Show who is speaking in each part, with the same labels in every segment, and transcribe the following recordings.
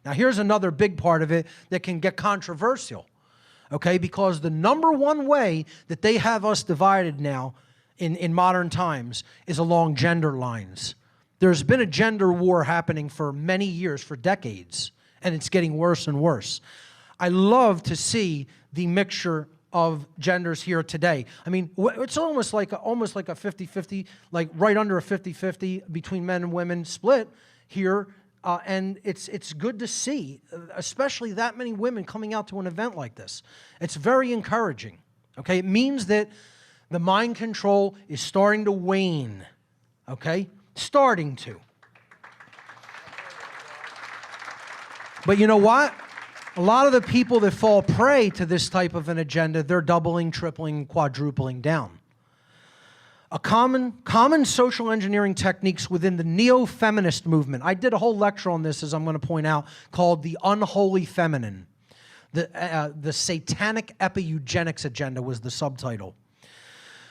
Speaker 1: Now, here's another big part of it that can get controversial, okay? Because the number one way that they have us divided now in modern times is along gender lines. There's been a gender war happening for many years, for decades, and it's getting worse and worse. I love to see the mixture of genders here today. I mean, it's almost like a 50-50, like right under a 50-50 between men and women split here, and it's good to see, especially that many women coming out to an event like this. It's very encouraging, okay? It means that the mind control is starting to wane, okay? Starting to. But you know what? A lot of the people that fall prey to this type of an agenda, they're doubling, tripling, quadrupling down. Common social engineering techniques within the Neo-Feminist movement. I did a whole lecture on this, as I'm going to point out, called The Unholy Feminine. The Satanic Epi-Eugenics Agenda was the subtitle.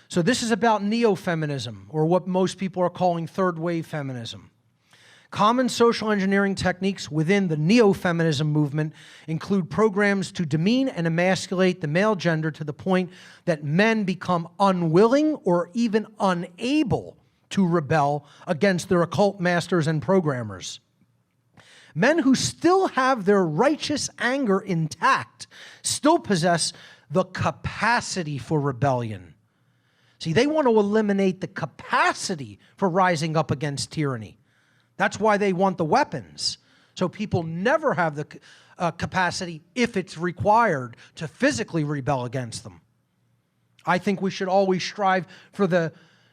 Speaker 1: So this is about neo-feminism, or what most people are calling third-wave feminism. Common social engineering techniques within the neo-feminism movement include programs to demean and emasculate the male gender to the point that men become unwilling or even unable to rebel against their occult masters and programmers. Men who still have their righteous anger intact still possess the capacity for rebellion. See, they want to eliminate the capacity for rising up against tyranny. That's why they want the weapons. So people never have the capacity, if it's required, to physically rebel against them. I think we should always strive for the,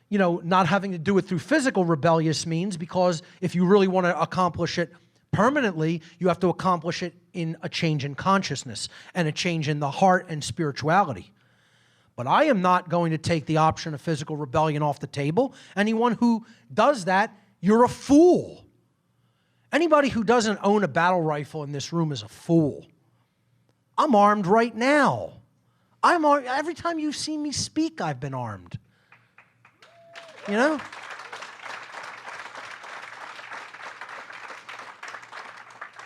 Speaker 1: not having to do it through physical rebellious means, because if you really want to accomplish it permanently, you have to accomplish it in a change in consciousness and a change in the heart and spirituality. But I am not going to take the option of physical rebellion off the table. Anyone who does that, you're a fool. Anybody who doesn't own a battle rifle in this room is a fool. I'm armed right now. I'm armed. Every time you've seen me speak, I've been armed. You know?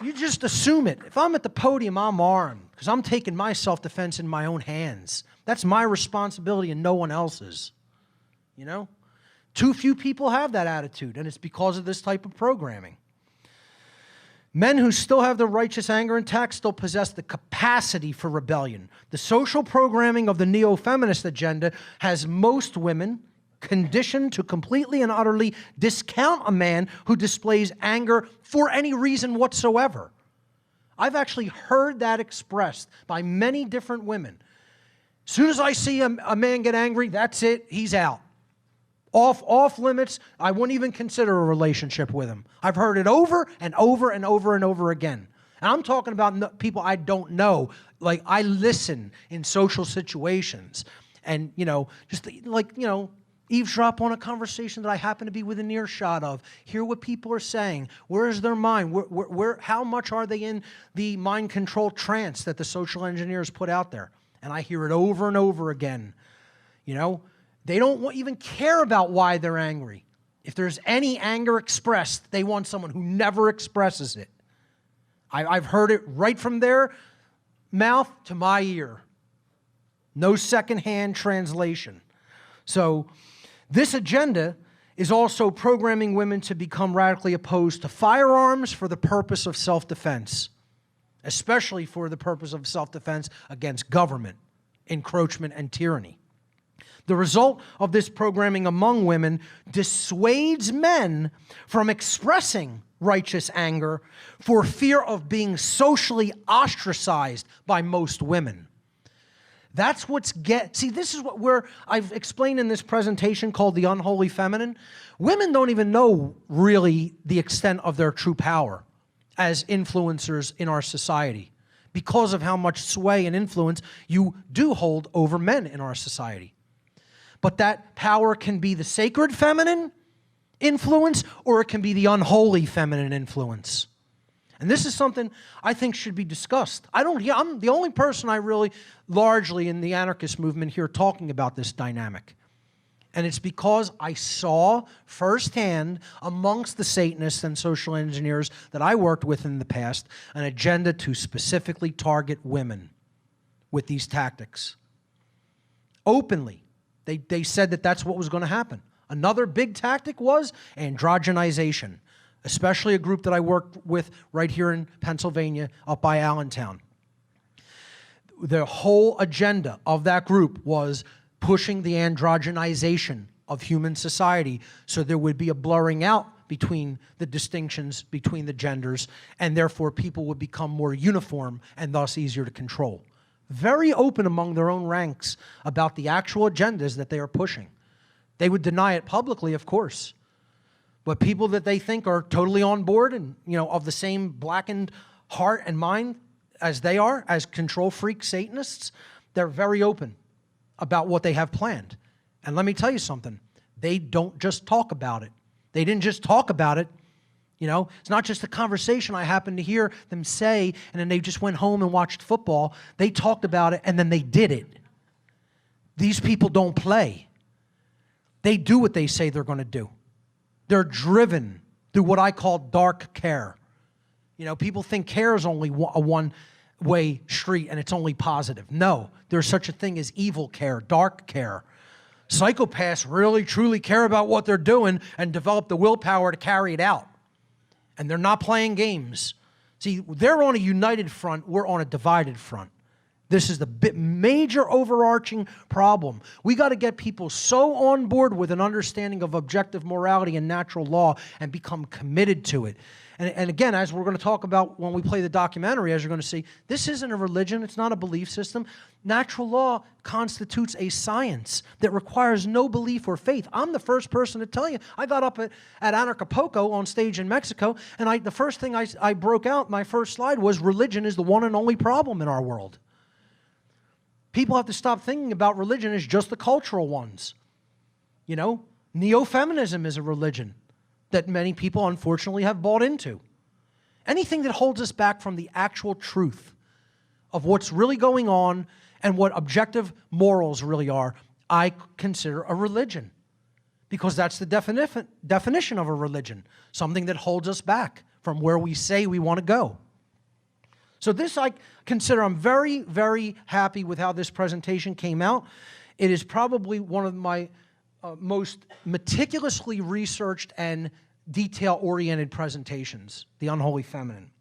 Speaker 1: You just assume it. If I'm at the podium, I'm armed, because I'm taking my self-defense in my own hands. That's my responsibility and no one else's. You know? Too few people have that attitude, and it's because of this type of programming. Men who still have their righteous anger intact still possess the capacity for rebellion. The social programming of the neo-feminist agenda has most women conditioned to completely and utterly discount a man who displays anger for any reason whatsoever. I've actually heard that expressed by many different women. As soon as I see a man get angry, that's it, he's out. Off limits, I wouldn't even consider a relationship with him. I've heard it over and over and over and over again. And I'm talking about people I don't know. Like, I listen in social situations and, just like, eavesdrop on a conversation that I happen to be within earshot of, hear what people are saying, where is their mind, how much are they in the mind control trance that the social engineers put out there? And I hear it over and over again, They don't even care about why they're angry. If there's any anger expressed, they want someone who never expresses it. I've heard it right from their mouth to my ear. No secondhand translation. So this agenda is also programming women to become radically opposed to firearms for the purpose of self-defense, especially for the purpose of self-defense against government, encroachment, and tyranny. The result of this programming among women dissuades men from expressing righteous anger for fear of being socially ostracized by most women. That's see, this is where I've explained in this presentation called The Unholy Feminine. Women don't even know really the extent of their true power as influencers in our society because of how much sway and influence you do hold over men in our society. But that power can be the sacred feminine influence, or it can be the unholy feminine influence. And this is something I think should be discussed. I'm the only person I really, largely in the anarchist movement here talking about this dynamic. And it's because I saw firsthand amongst the Satanists and social engineers that I worked with in the past an agenda to specifically target women with these tactics. Openly, they said that that's what was going to happen. Another big tactic was androgenization, especially a group that I worked with right here in Pennsylvania up by Allentown. The whole agenda of that group was pushing the androgenization of human society so there would be a blurring out between the distinctions between the genders, and therefore people would become more uniform and thus easier to control. Very open among their own ranks about the actual agendas that they are pushing. They would deny it publicly, of course. But people that they think are totally on board and, of the same blackened heart and mind as they are, as control freak Satanists, they're very open about what they have planned. And let me tell you something. They don't just talk about it. They didn't just talk about it. It's not just a conversation I happened to hear them say, and then they just went home and watched football. They talked about it, and then they did it. These people don't play. They do what they say they're going to do. They're driven through what I call dark care. People think care is only a one-way street, and it's only positive. No, there's such a thing as evil care, dark care. Psychopaths really, truly care about what they're doing and develop the willpower to carry it out. And they're not playing games. See, they're on a united front, we're on a divided front. This is the major overarching problem. We got to get people so on board with an understanding of objective morality and natural law and become committed to it. And again, as we're going to talk about when we play the documentary, as you're going to see, this isn't a religion. It's not a belief system. Natural law constitutes a science that requires no belief or faith. I'm the first person to tell you. I got up at Anarchapulco on stage in Mexico, and the first thing I broke out, my first slide was religion is the one and only problem in our world. People have to stop thinking about religion as just the cultural ones. Neo-Feminism is a religion that many people, unfortunately, have bought into. Anything that holds us back from the actual truth of what's really going on and what objective morals really are, I consider a religion. Because that's the definition of a religion, something that holds us back from where we say we want to go. So this I consider, I'm very, very happy with how this presentation came out. It is probably one of my most meticulously researched and detail-oriented presentations, The Unholy Feminine.